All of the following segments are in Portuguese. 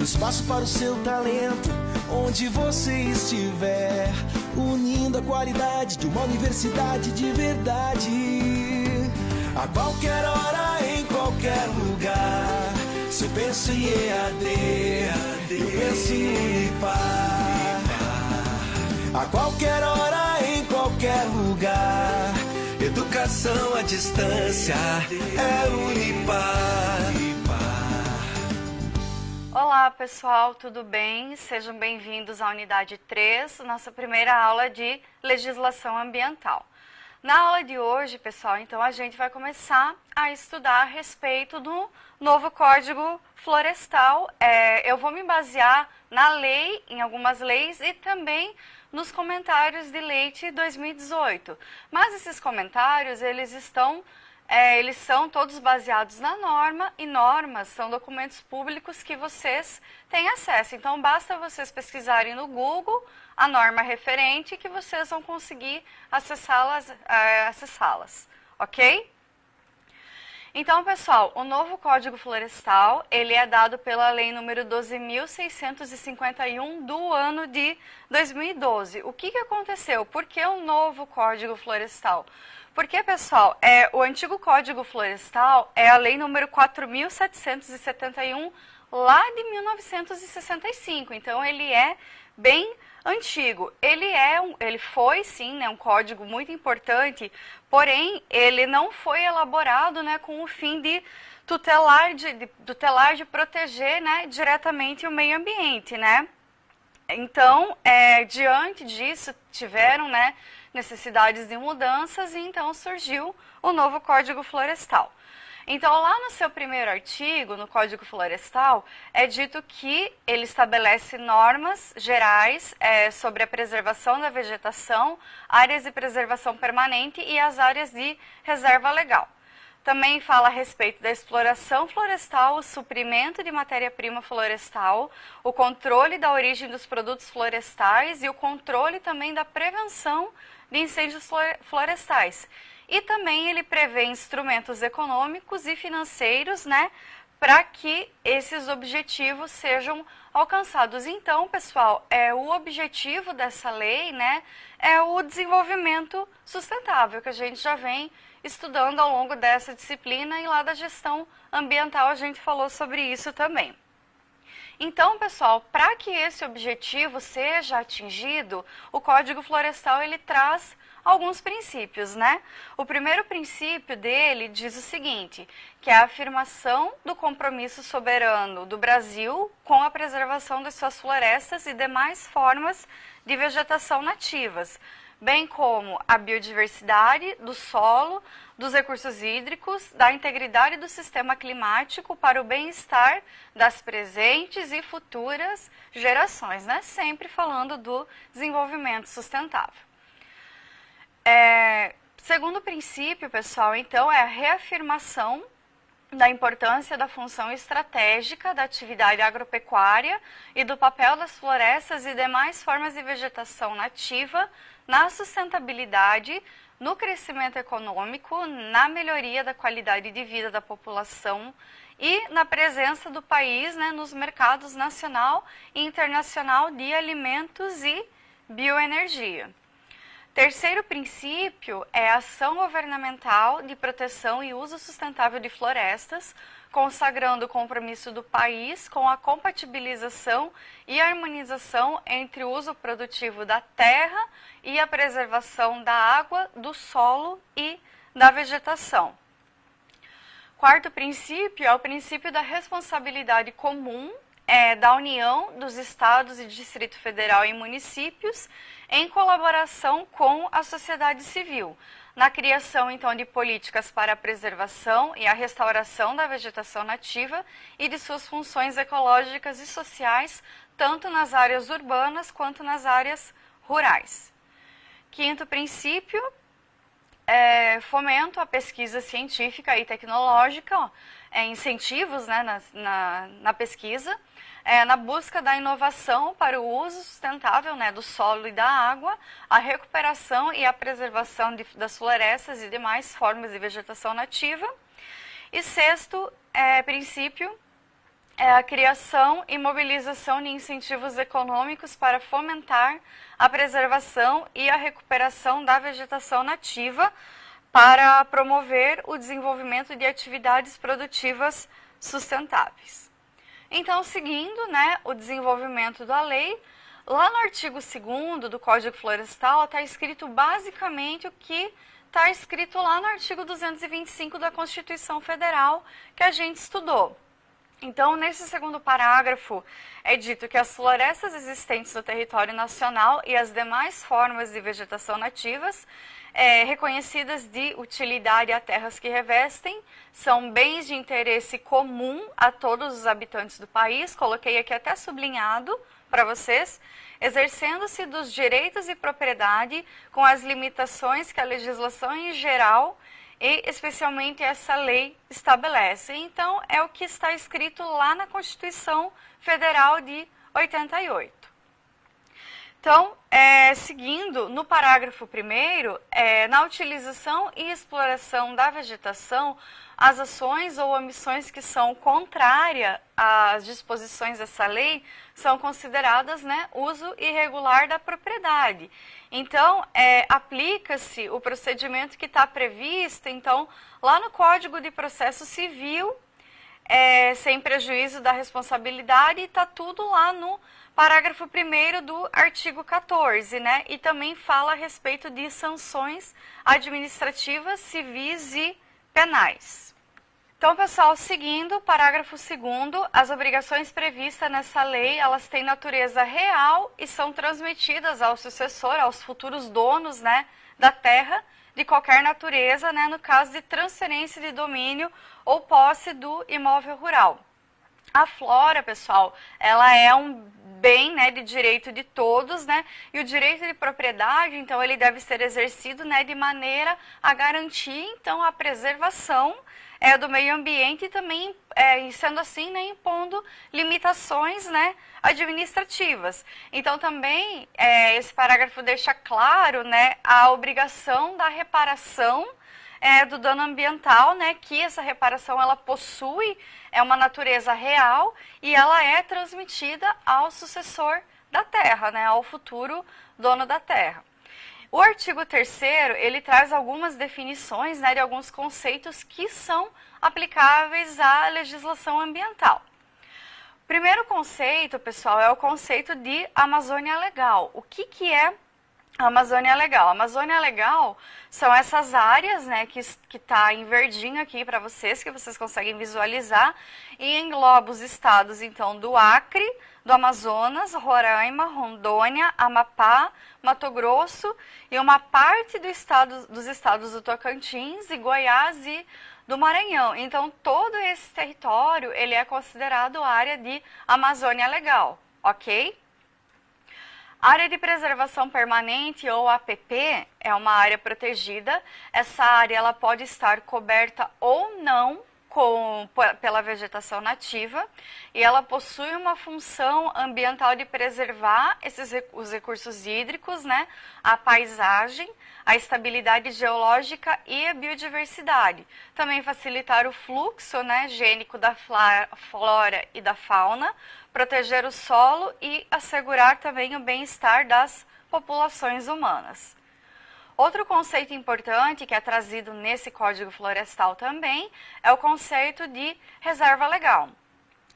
espaço para o seu talento, onde você estiver, unindo a qualidade de uma universidade de verdade. A qualquer hora, em qualquer lugar, se eu penso em EAD, eu penso em Unipar. A qualquer hora, em qualquer lugar, educação à distância é Unipar. Olá pessoal, tudo bem? Sejam bem-vindos à unidade 3, nossa primeira aula de legislação ambiental. Na aula de hoje, pessoal, então a gente vai começar a estudar a respeito do novo Código Florestal. Eu vou me basear na lei, em algumas leis e também nos comentários de lei de 2018. Mas esses comentários, eles são todos baseados na norma, e normas são documentos públicos que vocês têm acesso. Então, basta vocês pesquisarem no Google a norma referente que vocês vão conseguir acessá-las, ok? Então, pessoal, o novo Código Florestal, ele é dado pela Lei número 12.651 do ano de 2012. O que aconteceu? Por que o novo Código Florestal? Porque, pessoal, o antigo Código Florestal é a Lei número 4.771 lá de 1965. Então, ele é bem antigo. Ele foi, sim, né, um código muito importante, porém, ele não foi elaborado, né, com o fim de tutelar, de proteger, né, diretamente o meio ambiente, né? Então, diante disso, tiveram, né, necessidades de mudanças e então surgiu o novo Código Florestal. Então, lá no seu primeiro artigo, no Código Florestal, é dito que ele estabelece normas gerais sobre a preservação da vegetação, áreas de preservação permanente e as áreas de reserva legal. Também fala a respeito da exploração florestal, o suprimento de matéria-prima florestal, o controle da origem dos produtos florestais e o controle também da prevenção de incêndios florestais. E também ele prevê instrumentos econômicos e financeiros, né, para que esses objetivos sejam alcançados. Então, pessoal, o objetivo dessa lei, né, é o desenvolvimento sustentável, que a gente já vem estudando ao longo dessa disciplina, e lá da gestão ambiental a gente falou sobre isso também. Então, pessoal, para que esse objetivo seja atingido, o Código Florestal ele traz alguns princípios, né? O primeiro princípio dele diz o seguinte, que é a afirmação do compromisso soberano do Brasil com a preservação das suas florestas e demais formas de vegetação nativas, bem como a biodiversidade do solo, dos recursos hídricos, da integridade do sistema climático para o bem-estar das presentes e futuras gerações, né? Sempre falando do desenvolvimento sustentável. Segundo princípio, pessoal, então, é a reafirmação da importância da função estratégica da atividade agropecuária e do papel das florestas e demais formas de vegetação nativa na sustentabilidade, no crescimento econômico, na melhoria da qualidade de vida da população e na presença do país, né, nos mercados nacional e internacional de alimentos e bioenergia. Terceiro princípio é a ação governamental de proteção e uso sustentável de florestas, consagrando o compromisso do país com a compatibilização e harmonização entre o uso produtivo da terra e a preservação da água, do solo e da vegetação. Quarto princípio é o princípio da responsabilidade comum da União, dos Estados e Distrito Federal e municípios, em colaboração com a sociedade civil, na criação, então, de políticas para a preservação e a restauração da vegetação nativa e de suas funções ecológicas e sociais, tanto nas áreas urbanas quanto nas áreas rurais. Quinto princípio, fomento à pesquisa científica e tecnológica, incentivos, né, na pesquisa, na busca da inovação para o uso sustentável, né, do solo e da água, a recuperação e a preservação das florestas e demais formas de vegetação nativa. E sexto princípio é a criação e mobilização de incentivos econômicos para fomentar a preservação e a recuperação da vegetação nativa para promover o desenvolvimento de atividades produtivas sustentáveis. Então, seguindo, né, o desenvolvimento da lei, lá no artigo 2º do Código Florestal está escrito basicamente o que está escrito lá no artigo 225 da Constituição Federal que a gente estudou. Então, nesse segundo parágrafo, é dito que as florestas existentes no território nacional e as demais formas de vegetação nativas reconhecidas de utilidade a terras que revestem são bens de interesse comum a todos os habitantes do país, coloquei aqui até sublinhado para vocês, exercendo-se dos direitos de propriedade com as limitações que a legislação em geral e especialmente essa lei estabelece. Então, é o que está escrito lá na Constituição Federal de 88. Então, seguindo, no parágrafo 1º, na utilização e exploração da vegetação, as ações ou omissões que são contrárias às disposições dessa lei são consideradas, né, uso irregular da propriedade. Então, aplica-se o procedimento que está previsto, então, lá no Código de Processo Civil, sem prejuízo da responsabilidade, está tudo lá no parágrafo 1º do artigo 14, né? E também fala a respeito de sanções administrativas, civis e penais. Então, pessoal, seguindo o parágrafo 2º, as obrigações previstas nessa lei, elas têm natureza real e são transmitidas ao sucessor, aos futuros donos, né, da terra, de qualquer natureza, né, no caso de transferência de domínio ou posse do imóvel rural. A flora, pessoal, ela é um bem, né, de direito de todos, né, e o direito de propriedade, então, ele deve ser exercido, né, de maneira a garantir, então, a preservação do meio ambiente e também, sendo assim, né, impondo limitações, né, administrativas. Então, também, esse parágrafo deixa claro, né, a obrigação da reparação do dano ambiental, né, que essa reparação ela possui uma natureza real e ela é transmitida ao sucessor da terra, né, ao futuro dono da terra. O artigo 3º, ele traz algumas definições, né, de alguns conceitos que são aplicáveis à legislação ambiental. O primeiro conceito, pessoal, é o conceito de Amazônia Legal. O que é a Amazônia Legal? A Amazônia Legal são essas áreas, né, que está em verdinho aqui para vocês, que vocês conseguem visualizar, e engloba os estados, então, do Acre, do Amazonas, Roraima, Rondônia, Amapá, Mato Grosso e uma parte dos estados do Tocantins e Goiás e do Maranhão. Então, todo esse território, ele é considerado área de Amazônia Legal, ok? Área de Preservação Permanente, ou APP, é uma área protegida. Essa área ela pode estar coberta ou não pela vegetação nativa e ela possui uma função ambiental de preservar os recursos hídricos, né, a paisagem, a estabilidade geológica e a biodiversidade. Também facilitar o fluxo, né, gênico da flora e da fauna, proteger o solo e assegurar também o bem-estar das populações humanas. Outro conceito importante que é trazido nesse Código Florestal também é o conceito de reserva legal.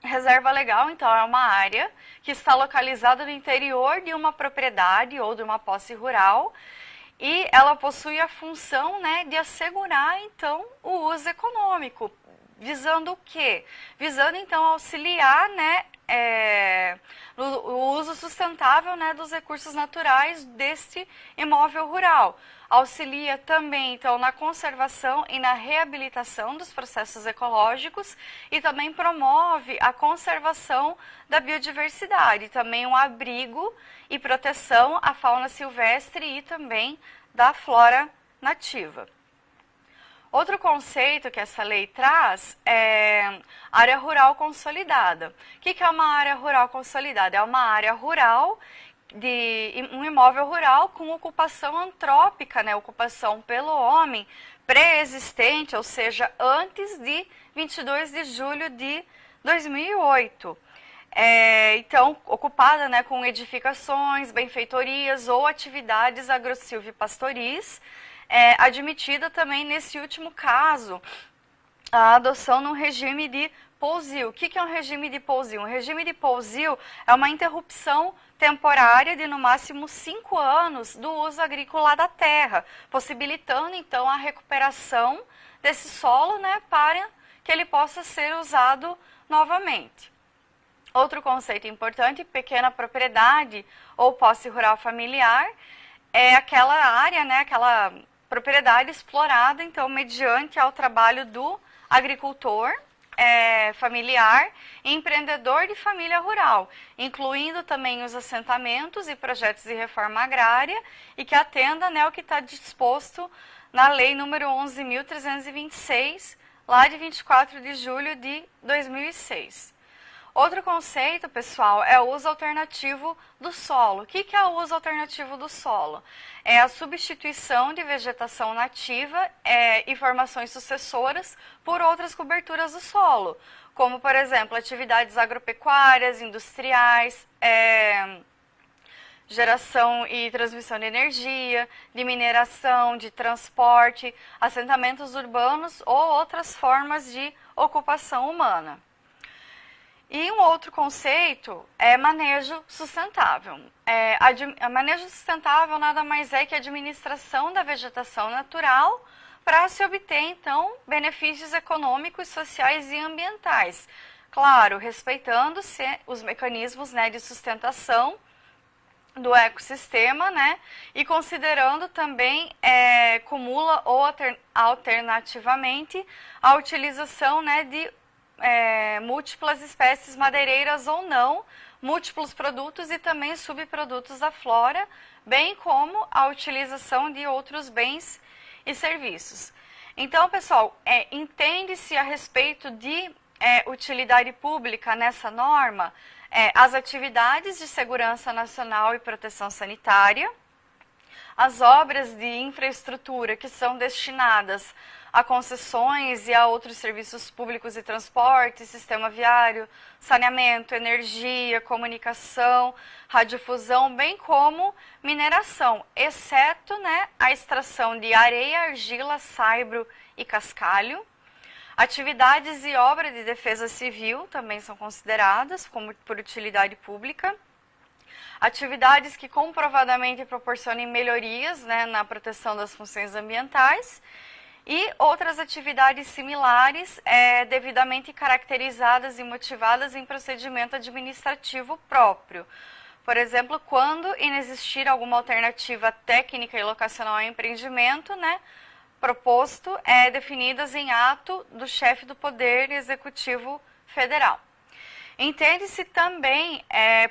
Reserva legal, então, é uma área que está localizada no interior de uma propriedade ou de uma posse rural e ela possui a função, né, de assegurar, então, o uso econômico. Visando o quê? Visando, então, auxiliar, né, o uso sustentável, né, dos recursos naturais deste imóvel rural. Auxilia também, então, na conservação e na reabilitação dos processos ecológicos e também promove a conservação da biodiversidade, também um abrigo e proteção à fauna silvestre e também da flora nativa. Outro conceito que essa lei traz é área rural consolidada. O que é uma área rural consolidada? É uma área rural, um imóvel rural com ocupação antrópica, né? Ocupação pelo homem pré-existente, ou seja, antes de 22 de julho de 2008. Então, ocupada, né, com edificações, benfeitorias ou atividades agro-silvipastoris, admitida também nesse último caso a adoção num regime de pousio. O que é um regime de pousio? Um regime de pousio é uma interrupção temporária de no máximo 5 anos do uso agrícola da terra, possibilitando então a recuperação desse solo, né, para que ele possa ser usado novamente. Outro conceito importante, pequena propriedade ou posse rural familiar, é aquela área, né, aquela propriedade explorada, então, mediante ao trabalho do agricultor familiar e empreendedor de família rural, incluindo também os assentamentos e projetos de reforma agrária e que atenda, né, ao que está disposto na Lei número 11.326, lá de 24 de julho de 2006. Outro conceito, pessoal, é o uso alternativo do solo. O que é o uso alternativo do solo? É a substituição de vegetação nativa e formações sucessoras por outras coberturas do solo, como, por exemplo, atividades agropecuárias, industriais, geração e transmissão de energia, de mineração, de transporte, assentamentos urbanos ou outras formas de ocupação humana. E um outro conceito é manejo sustentável. Manejo sustentável nada mais é que a administração da vegetação natural para se obter, então, benefícios econômicos, sociais e ambientais. Claro, respeitando-se os mecanismos, né, de sustentação do ecossistema, né, e considerando também, cumula ou alternativamente, a utilização, né, de múltiplas espécies madeireiras ou não, múltiplos produtos e também subprodutos da flora, bem como a utilização de outros bens e serviços. Então, pessoal, entende-se a respeito de utilidade pública nessa norma, as atividades de segurança nacional e proteção sanitária, as obras de infraestrutura que são destinadas a concessões e a outros serviços públicos e transporte, sistema viário, saneamento, energia, comunicação, radiodifusão, bem como mineração, exceto, né, a extração de areia, argila, saibro e cascalho. Atividades e obras de defesa civil também são consideradas como por utilidade pública. Atividades que comprovadamente proporcionem melhorias, né, na proteção das funções ambientais e outras atividades similares devidamente caracterizadas e motivadas em procedimento administrativo próprio. Por exemplo, quando inexistir alguma alternativa técnica e locacional ao empreendimento, né, proposto, definidas em ato do chefe do Poder Executivo Federal. Entende-se também,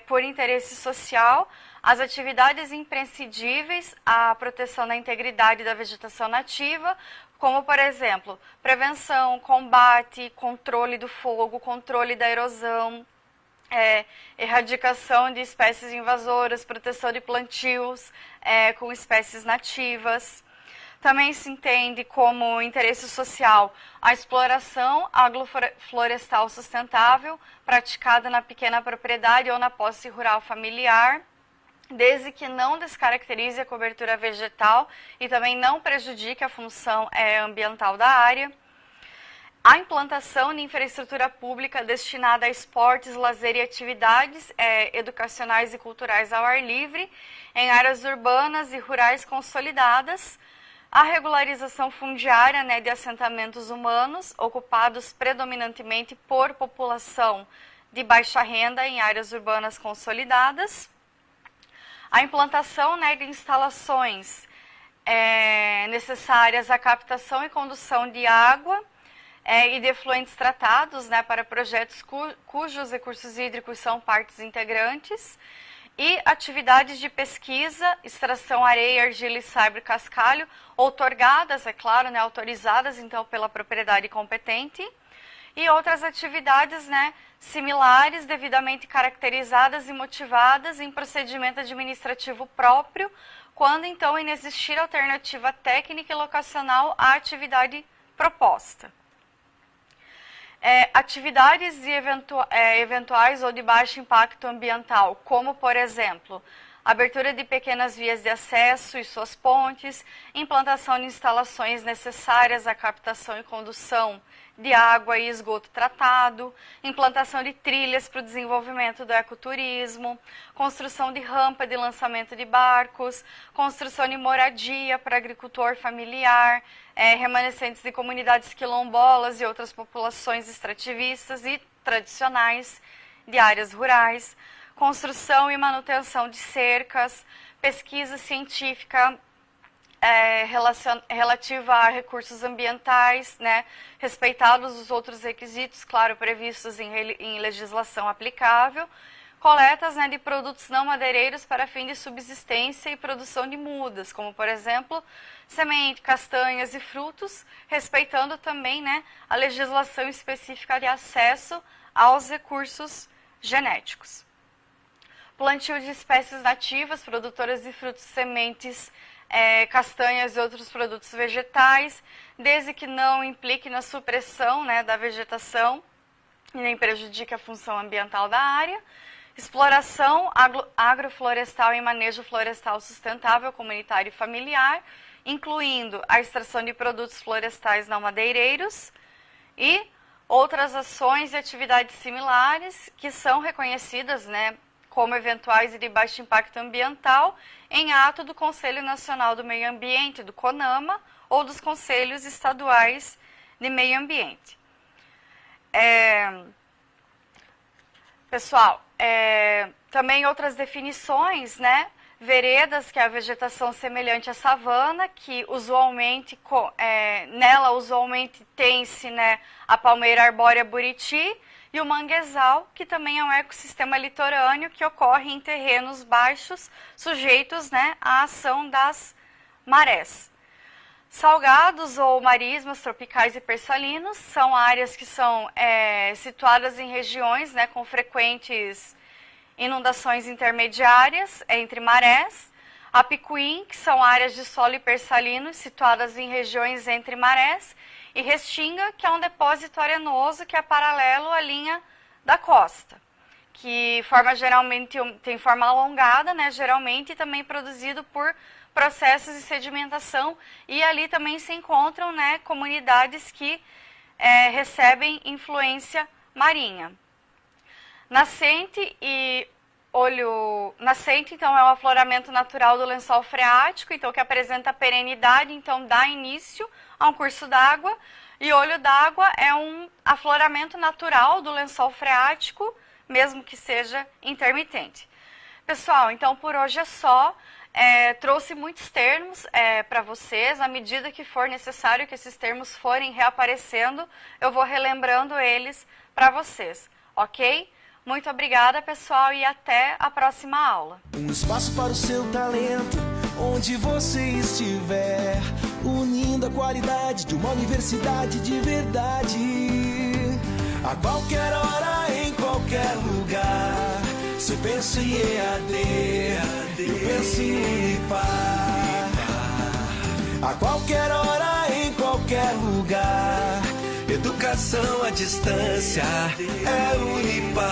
por interesse social, as atividades imprescindíveis à proteção da integridade da vegetação nativa, como, por exemplo, prevenção, combate, controle do fogo, controle da erosão, erradicação de espécies invasoras, proteção de plantios com espécies nativas. Também se entende como interesse social a exploração agroflorestal sustentável praticada na pequena propriedade ou na posse rural familiar, desde que não descaracterize a cobertura vegetal e também não prejudique a função ambiental da área. A implantação de infraestrutura pública destinada a esportes, lazer e atividades educacionais e culturais ao ar livre em áreas urbanas e rurais consolidadas. A regularização fundiária, né, de assentamentos humanos ocupados predominantemente por população de baixa renda em áreas urbanas consolidadas. A implantação, né, de instalações necessárias à captação e condução de água e de efluentes tratados, né, para projetos cujos recursos hídricos são partes integrantes. E atividades de pesquisa, extração, areia, argila e saibro cascalho, outorgadas, é claro, né, autorizadas então pela propriedade competente, e outras atividades, né, similares, devidamente caracterizadas e motivadas em procedimento administrativo próprio, quando então inexistir alternativa técnica e locacional à atividade proposta. Atividades eventuais ou de baixo impacto ambiental, como, por exemplo, abertura de pequenas vias de acesso e suas pontes, implantação de instalações necessárias à captação e condução de água e esgoto tratado, implantação de trilhas para o desenvolvimento do ecoturismo, construção de rampa de lançamento de barcos, construção de moradia para agricultor familiar, remanescentes de comunidades quilombolas e outras populações extrativistas e tradicionais de áreas rurais, construção e manutenção de cercas, pesquisa científica relativa a recursos ambientais, né, respeitados os outros requisitos, claro, previstos em legislação aplicável, coletas, né, de produtos não madeireiros para fim de subsistência e produção de mudas, como, por exemplo, semente, castanhas e frutos, respeitando também, né, a legislação específica de acesso aos recursos genéticos. Plantio de espécies nativas, produtoras de frutos, sementes, castanhas e outros produtos vegetais, desde que não implique na supressão, né, da vegetação e nem prejudique a função ambiental da área. Exploração agroflorestal e manejo florestal sustentável, comunitário e familiar, incluindo a extração de produtos florestais não madeireiros e outras ações e atividades similares que são reconhecidas, né, como eventuais e de baixo impacto ambiental, em ato do Conselho Nacional do Meio Ambiente, do CONAMA, ou dos Conselhos Estaduais de Meio Ambiente. Pessoal, também outras definições, né? Veredas, que é a vegetação semelhante à savana, que usualmente, nela usualmente tem-se, né, a palmeira arbórea buriti, e o manguezal, que também é um ecossistema litorâneo que ocorre em terrenos baixos, sujeitos, né, à ação das marés. Salgados ou marismas tropicais e persalinos são áreas que são situadas em regiões, né, com frequentes inundações intermediárias entre marés. Apicuim, que são áreas de solo hipersalino situadas em regiões entre marés. E restinga, que é um depósito arenoso que é paralelo à linha da costa, que tem forma alongada, né, geralmente, e também produzido por processos de sedimentação, e ali também se encontram, né, comunidades que recebem influência marinha. Nascente, então, é um afloramento natural do lençol freático, então, que apresenta perenidade, então, dá início a um curso d'água, e olho d'água é um afloramento natural do lençol freático, mesmo que seja intermitente. Pessoal, então, por hoje é só. Trouxe muitos termos para vocês. À medida que for necessário que esses termos forem reaparecendo, eu vou relembrando eles para vocês, ok? Muito obrigada, pessoal, e até a próxima aula. Um espaço para o seu talento, onde você estiver, unindo a qualidade de uma universidade de verdade. A qualquer hora, em qualquer lugar. Se eu penso em EAD, eu penso em Unipar. A qualquer hora, em qualquer lugar. Educação à distância é Unipar.